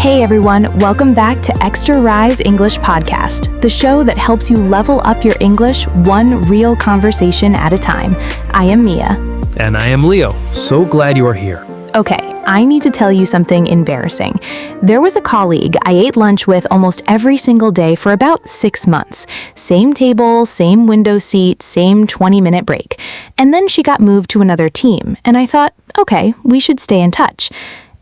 Hey everyone, welcome back to Extra Rise English Podcast, the show that helps you level up your English one real conversation at a time. I am Mia. And I am Leo. So glad you are here. Okay, I need to tell you something embarrassing. There was a colleague I ate lunch with almost every single day for about 6 months. Same table, same window seat, same 20-minute break. And then she got moved to another team, and I thought, okay, we should stay in touch.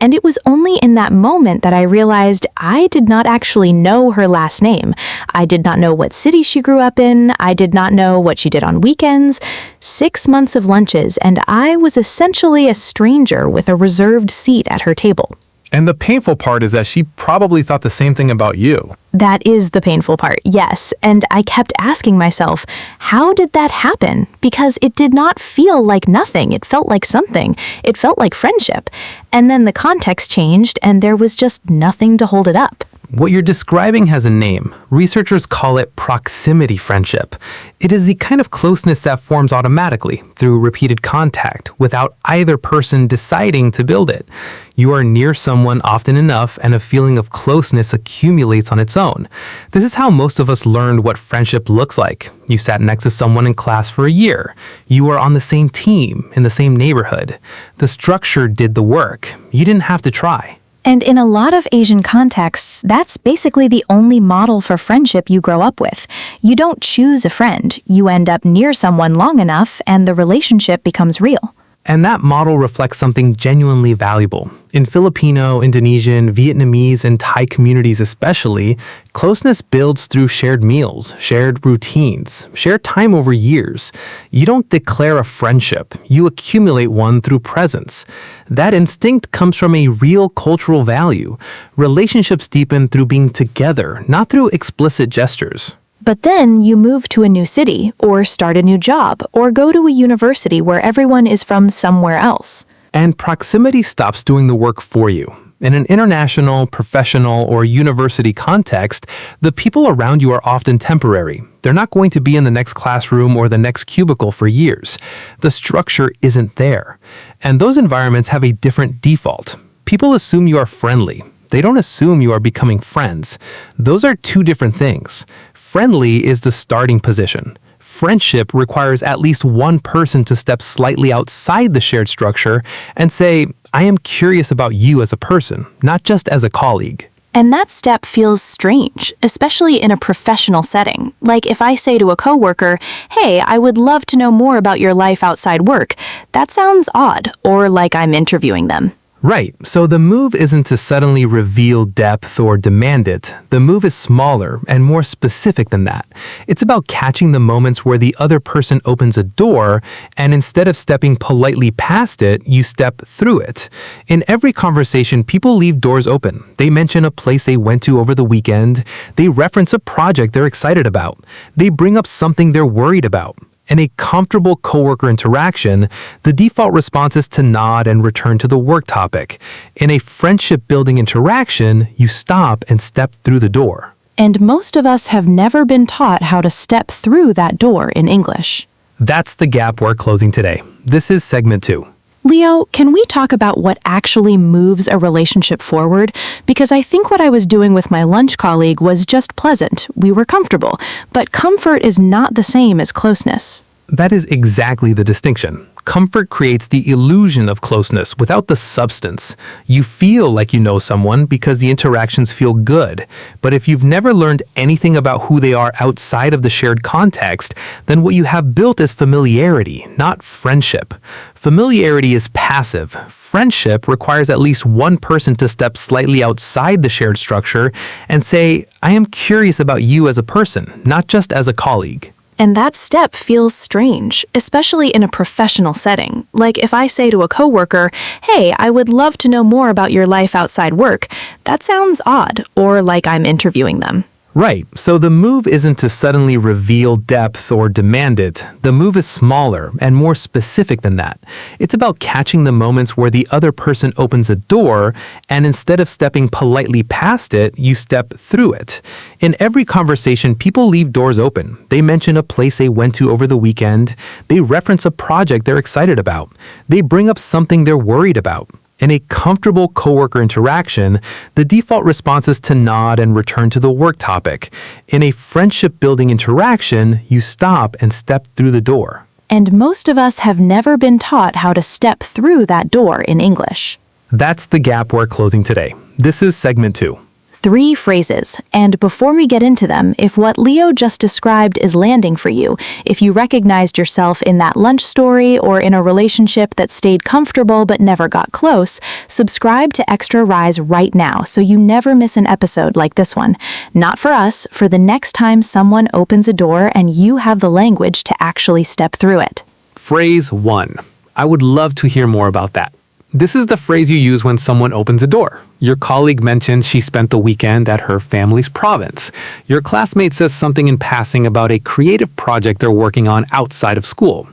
And it was only in that moment that I realized I did not actually know her last name. I did not know what city she grew up in. I did not know what she did on weekends. 6 months of lunches, and I was essentially a stranger with a reserved seat at her table. And the painful part is that she probably thought the same thing about you. That is the painful part, yes. And I kept asking myself, how did that happen? Because it did not feel like nothing. It felt like something. It felt like friendship. And then the context changed, and there was just nothing to hold it up. What you're describing has a name. Researchers call it proximity friendship. It is the kind of closeness that forms automatically through repeated contact without either person deciding to build it. You are near someone often enough and a feeling of closeness accumulates on its own. This is how most of us learned what friendship looks like. You sat next to someone in class for a year. You were on the same team, in the same neighborhood. The structure did the work. You didn't have to try. And in a lot of Asian contexts, that's basically the only model for friendship you grow up with. You don't choose a friend. You end up near someone long enough, and the relationship becomes real. And that model reflects something genuinely valuable. In Filipino, Indonesian, Vietnamese, and Thai communities especially, closeness builds through shared meals, shared routines, shared time over years. You don't declare a friendship, you accumulate one through presence. That instinct comes from a real cultural value. Relationships deepen through being together, not through explicit gestures. But then you move to a new city, or start a new job, or go to a university where everyone is from somewhere else. And proximity stops doing the work for you. In an international, professional, or university context, the people around you are often temporary. They're not going to be in the next classroom or the next cubicle for years. The structure isn't there. And those environments have a different default. People assume you are friendly. They don't assume you are becoming friends. Those are two different things. Friendly is the starting position. Friendship requires at least one person to step slightly outside the shared structure and say, I am curious about you as a person, not just as a colleague. And that step feels strange, especially in a professional setting. Like if I say to a coworker, hey, I would love to know more about your life outside work. That sounds odd, or like I'm interviewing them. Right, so the move isn't to suddenly reveal depth or demand it. The move is smaller and more specific than that. It's about catching the moments where the other person opens a door, and instead of stepping politely past it, you step through it. In every conversation, people leave doors open. They mention a place they went to over the weekend. They reference a project they're excited about. They bring up something they're worried about. In a comfortable coworker interaction, the default response is to nod and return to the work topic. In a friendship-building interaction, you stop and step through the door. And most of us have never been taught how to step through that door in English. That's the gap we're closing today. This is segment 2. Leo, can we talk about what actually moves a relationship forward? Because I think what I was doing with my lunch colleague was just pleasant. We were comfortable. But comfort is not the same as closeness. That is exactly the distinction. Comfort creates the illusion of closeness without the substance. You feel like you know someone because the interactions feel good. But if you've never learned anything about who they are outside of the shared context, then what you have built is familiarity, not friendship. Familiarity is passive. Friendship requires at least one person to step slightly outside the shared structure and say, I am curious about you as a person, not just as a colleague. And that step feels strange, especially in a professional setting. Like if I say to a coworker, hey, I would love to know more about your life outside work. That sounds odd, or like I'm interviewing them. Right, so the move isn't to suddenly reveal depth or demand it. The move is smaller and more specific than that. It's about catching the moments where the other person opens a door, and instead of stepping politely past it, you step through it. In every conversation, people leave doors open. They mention a place they went to over the weekend. They reference a project they're excited about. They bring up something they're worried about. In a comfortable coworker interaction, the default response is to nod and return to the work topic. In a friendship-building interaction, you stop and step through the door. And most of us have never been taught how to step through that door in English. That's the gap we're closing today. This is segment 2. 3 phrases, and before we get into them, if what Leo just described is landing for you, if you recognized yourself in that lunch story or in a relationship that stayed comfortable but never got close, subscribe to Extra Rise right now so you never miss an episode like this one. Not for us, for the next time someone opens a door and you have the language to actually step through it. Phrase 1. I would love to hear more about that. This is the phrase you use when someone opens a door. Your colleague mentioned she spent the weekend at her family's province. Your classmate says something in passing about a creative project they're working on outside of school.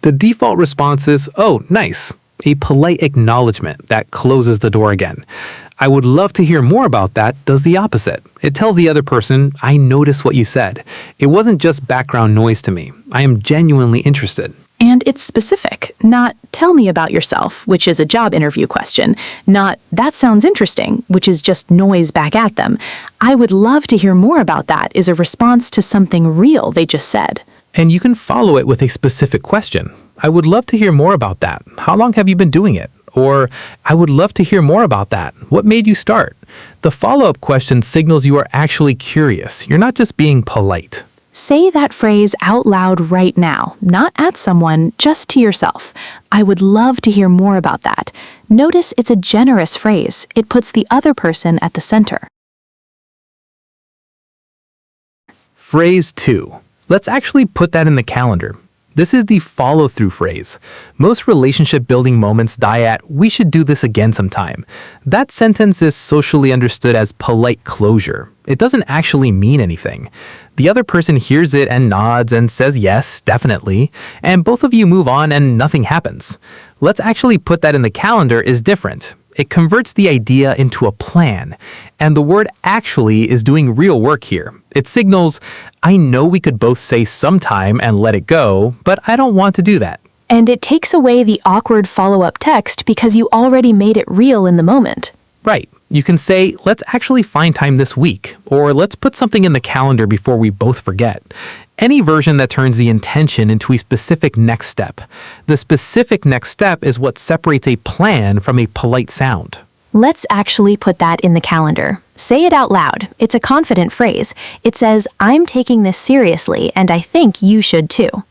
The default response is, "Oh, nice," a polite acknowledgement that closes the door again. I would love to hear more about that does the opposite. It tells the other person, I noticed what you said. It wasn't just background noise to me. I am genuinely interested. And it's specific, not "tell me about yourself," which is a job interview question, not "that sounds interesting," which is just noise back at them. "I would love to hear more about that" is a response to something real they just said. And you can follow it with a specific question. I would love to hear more about that. How long have you been doing it? Or, I would love to hear more about that. What made you start? The follow-up question signals you are actually curious. You're not just being polite. Say that phrase out loud right now, not at someone, just to yourself. I would love to hear more about that. Notice it's a generous phrase. It puts the other person at the center. Phrase 2. Let's actually put that in the calendar. This is the follow-through phrase. Most relationship-building moments die at, "we should do this again sometime." That sentence is socially understood as polite closure. It doesn't actually mean anything. The other person hears it and nods and says yes, definitely, and both of you move on and nothing happens. Let's actually put that in the calendar is different. It converts the idea into a plan, and the word actually is doing real work here. It signals, I know we could both say sometime and let it go, but I don't want to do that. And it takes away the awkward follow-up text because you already made it real in the moment. Right. You can say, let's actually find time this week, or let's put something in the calendar before we both forget. Any version that turns the intention into a specific next step. The specific next step is what separates a plan from a polite sound. Let's actually put that in the calendar. Say it out loud. It's a confident phrase. It says, I'm taking this seriously, and I think you should too.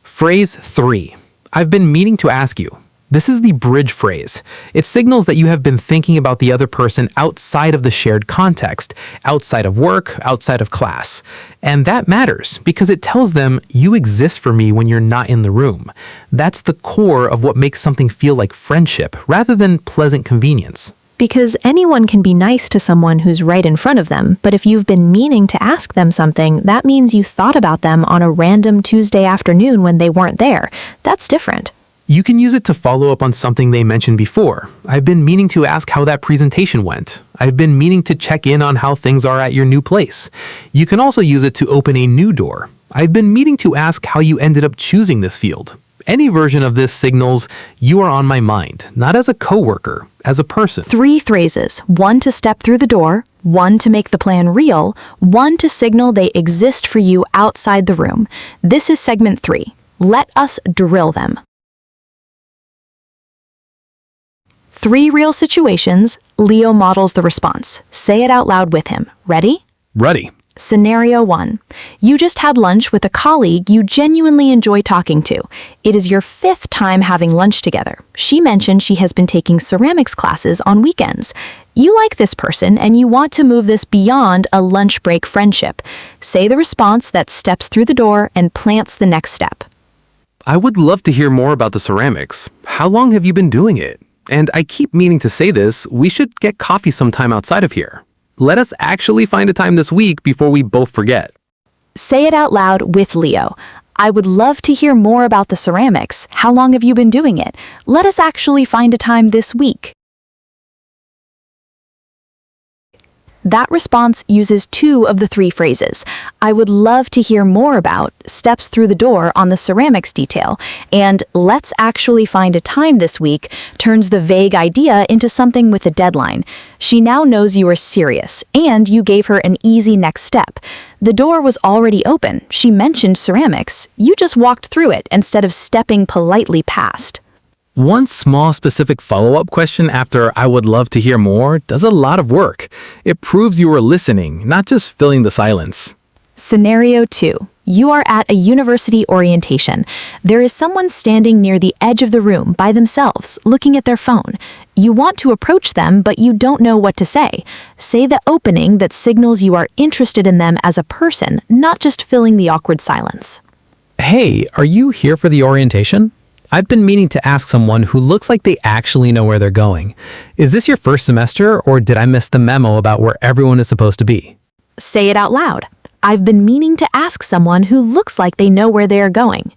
Phrase 3. I've been meaning to ask you. This is the bridge phrase. It signals that you have been thinking about the other person outside of the shared context, outside of work, outside of class. And that matters because it tells them you exist for me when you're not in the room. That's the core of what makes something feel like friendship rather than pleasant convenience. Because anyone can be nice to someone who's right in front of them, but if you've been meaning to ask them something, that means you thought about them on a random Tuesday afternoon when they weren't there. That's different. You can use it to follow up on something they mentioned before. I've been meaning to ask how that presentation went. I've been meaning to check in on how things are at your new place. You can also use it to open a new door. I've been meaning to ask how you ended up choosing this field. Any version of this signals you are on my mind, not as a coworker, as a person. 3 phrases, 1 to step through the door, 1 to make the plan real, 1 to signal they exist for you outside the room. This is segment 3. Let us drill them. 3 real situations. Leo models the response. Say it out loud with him. Ready? Ready. Scenario 1. You just had lunch with a colleague you genuinely enjoy talking to. It is your 5th time having lunch together. She mentioned she has been taking ceramics classes on weekends. You like this person and you want to move this beyond a lunch break friendship. Say the response that steps through the door and plants the next step. I would love to hear more about the ceramics. How long have you been doing it? And I keep meaning to say this, we should get coffee sometime outside of here. Let us actually find a time this week before we both forget. Say it out loud with Leo. I would love to hear more about the ceramics. How long have you been doing it? Let us actually find a time this week. That response uses two of the three phrases. I would love to hear more about steps through the door on the ceramics detail, and let's actually find a time this week turns the vague idea into something with a deadline. She now knows you are serious, and you gave her an easy next step. The door was already open. She mentioned ceramics. You just walked through it instead of stepping politely past. One small specific follow-up question after I would love to hear more does a lot of work. It proves you were listening, not just filling the silence. Scenario 2. You are at a university orientation. There is someone standing near the edge of the room by themselves, looking at their phone. You want to approach them, but you don't know what to say. Say the opening that signals you are interested in them as a person, not just filling the awkward silence. Hey, are you here for the orientation? I've been meaning to ask someone who looks like they actually know where they're going. Is this your first semester, or did I miss the memo about where everyone is supposed to be? Say it out loud. I've been meaning to ask someone who looks like they know where they are going.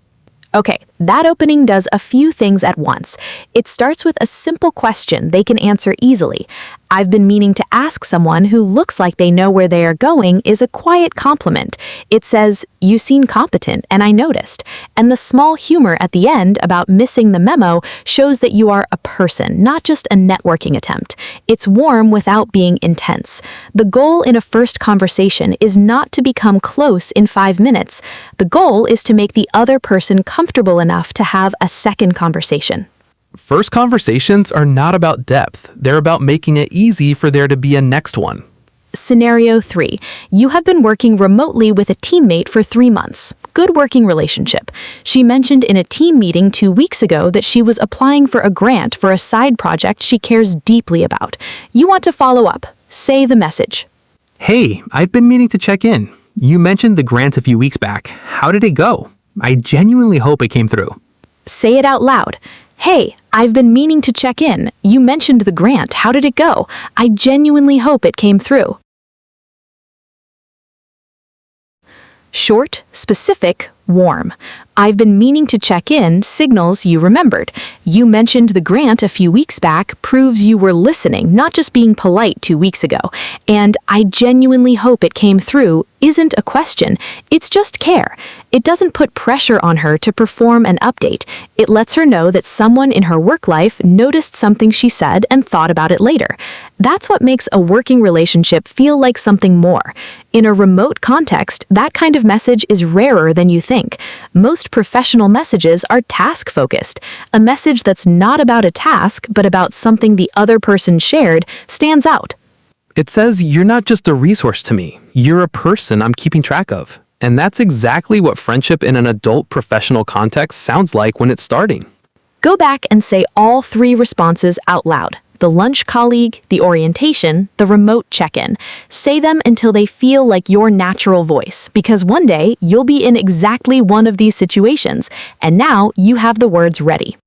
Okay, that opening does a few things at once. It starts with a simple question they can answer easily. I've been meaning to ask someone who looks like they know where they are going is a quiet compliment. It says, you seem competent, and I noticed. And the small humor at the end about missing the memo shows that you are a person, not just a networking attempt. It's warm without being intense. The goal in a first conversation is not to become close in 5 minutes. The goal is to make the other person comfortable enough to have a second conversation. First conversations are not about depth. They're about making it easy for there to be a next one. Scenario 3. You have been working remotely with a teammate for 3 months. Good working relationship. She mentioned in a team meeting 2 weeks ago that she was applying for a grant for a side project she cares deeply about. You want to follow up. Say the message. Hey, I've been meaning to check in. You mentioned the grant a few weeks back. How did it go? I genuinely hope it came through. Say it out loud. Hey, I've been meaning to check in. You mentioned the grant. How did it go? I genuinely hope it came through. Short, specific, warm. I've been meaning to check in signals you remembered. You mentioned the grant a few weeks back proves you were listening, not just being polite 2 weeks ago. And I genuinely hope it came through isn't a question. It's just care. It doesn't put pressure on her to perform an update. It lets her know that someone in her work life noticed something she said and thought about it later. That's what makes a working relationship feel like something more. In a remote context, that kind of message is rarer than you think. Most professional messages are task-focused. A message that's not about a task, but about something the other person shared, stands out. It says you're not just a resource to me. You're a person I'm keeping track of. And that's exactly what friendship in an adult professional context sounds like when it's starting. Go back and say all 3 responses out loud. The lunch colleague, the orientation, the remote check-in. Say them until they feel like your natural voice, because one day you'll be in exactly one of these situations, and now you have the words ready.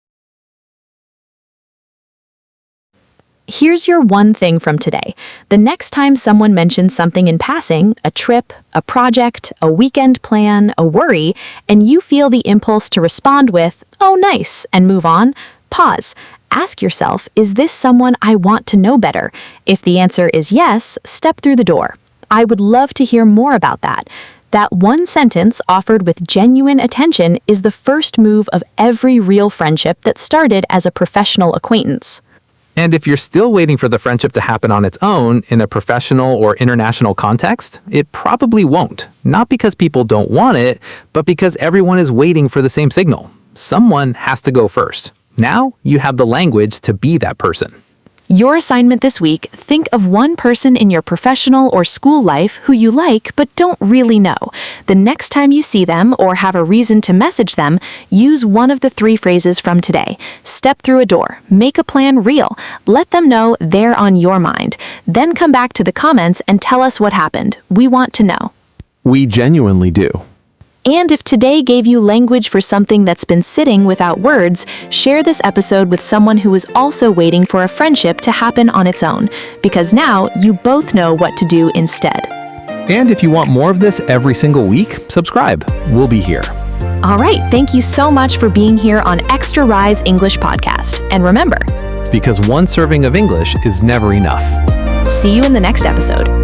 Here's your one thing from today. The next time someone mentions something in passing, a trip, a project, a weekend plan, a worry, and you feel the impulse to respond with, "Oh, nice," and move on, pause. Ask yourself, is this someone I want to know better? If the answer is yes, step through the door. I would love to hear more about that. That one sentence offered with genuine attention is the first move of every real friendship that started as a professional acquaintance. And if you're still waiting for the friendship to happen on its own in a professional or international context, it probably won't. Not because people don't want it, but because everyone is waiting for the same signal. Someone has to go first. Now you have the language to be that person. Your assignment this week, think of one person in your professional or school life who you like but don't really know. The next time you see them or have a reason to message them, use one of the 3 phrases from today. Step through a door. Make a plan real. Let them know they're on your mind. Then come back to the comments and tell us what happened. We want to know. We genuinely do. And if today gave you language for something that's been sitting without words, share this episode with someone who is also waiting for a friendship to happen on its own, because now you both know what to do instead. And if you want more of this every single week, subscribe. We'll be here. All right, thank you so much for being here on Extra Rise English Podcast. And remember, Because one serving of English is never enough. see you in the next episode.